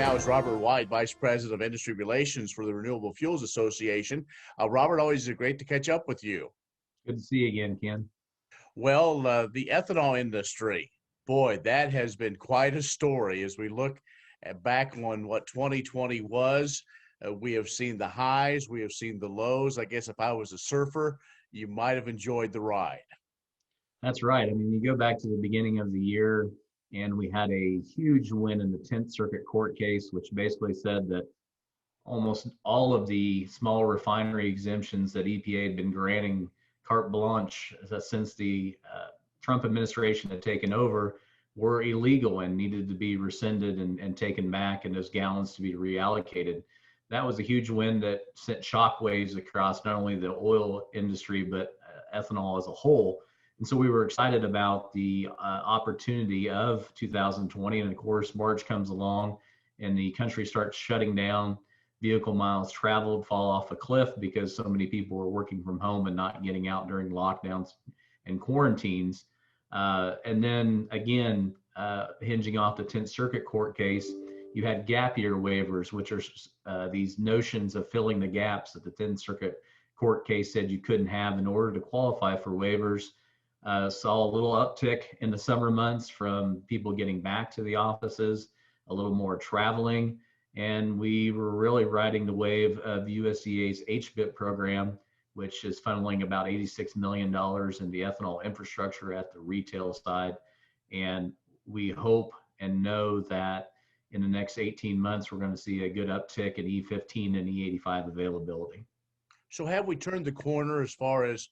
now is Robert Wyden, Vice President of Industry Relations for the Renewable Fuels Association. Robert, always great to catch up with you. Good to see you again, Ken. Well, the ethanol industry, boy, that has been quite a story as we look back on what 2020 was. We have seen the highs, we have seen the lows. I guess if I was a surfer, you might have enjoyed the ride. That's right. I mean, you go back to the beginning of the year, and we had a huge win in the 10th Circuit Court case, which basically said that almost all of the small refinery exemptions that EPA had been granting carte blanche since the Trump administration had taken over were illegal and needed to be rescinded and taken back, and those gallons to be reallocated. That was a huge win that sent shockwaves across not only the oil industry, but ethanol as a whole. And so we were excited about the opportunity of 2020. And of course, March comes along and the country starts shutting down. Vehicle miles traveled fall off a cliff because so many people were working from home and not getting out during lockdowns and quarantines. And then again, hinging off the 10th Circuit Court case, you had gap year waivers, which are these notions of filling the gaps that the 10th Circuit Court case said you couldn't have in order to qualify for waivers. Saw a little uptick in the summer months from people getting back to the offices, a little more traveling, and we were really riding the wave of USDA's HBIP program, which is funneling about $86 million in the ethanol infrastructure at the retail side. And we hope and know that in the next 18 months, we're going to see a good uptick in E15 and E85 availability. So have we turned the corner as far as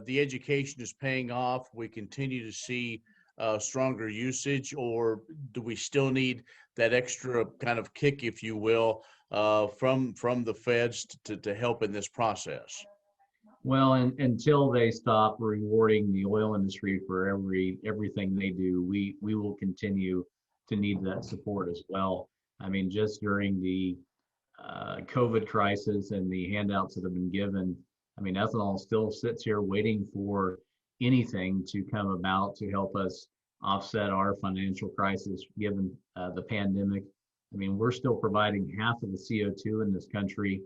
the education is paying off? We continue to see stronger usage, or do we still need that extra kind of kick, if you will, from the feds to help in this process? Well, until they stop rewarding the oil industry for everything they do, we will continue to need that support as well. I mean, just during the COVID crisis and the handouts that have been given, I mean, ethanol still sits here waiting for anything to come about to help us offset our financial crisis given the pandemic. I mean, we're still providing half of the CO2 in this country.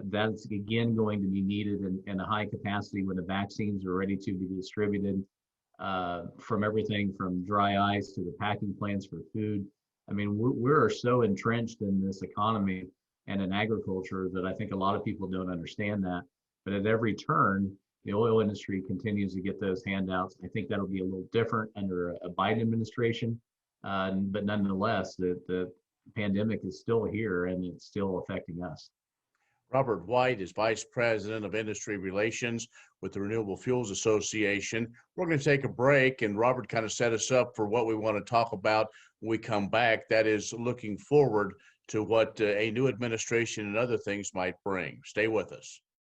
That's again going to be needed in a high capacity when the vaccines are ready to be distributed, from everything from dry ice to the packing plants for food. I mean, we're so entrenched in this economy and in agriculture that I think a lot of people don't understand that. But at every turn, the oil industry continues to get those handouts. I think that'll be a little different under a Biden administration. But nonetheless, the pandemic is still here and it's still affecting us. Robert Wyden is Vice President of Industry Relations with the Renewable Fuels Association. We're going to take a break, and Robert kind of set us up for what we want to talk about when we come back. That is looking forward to what a new administration and other things might bring. Stay with us.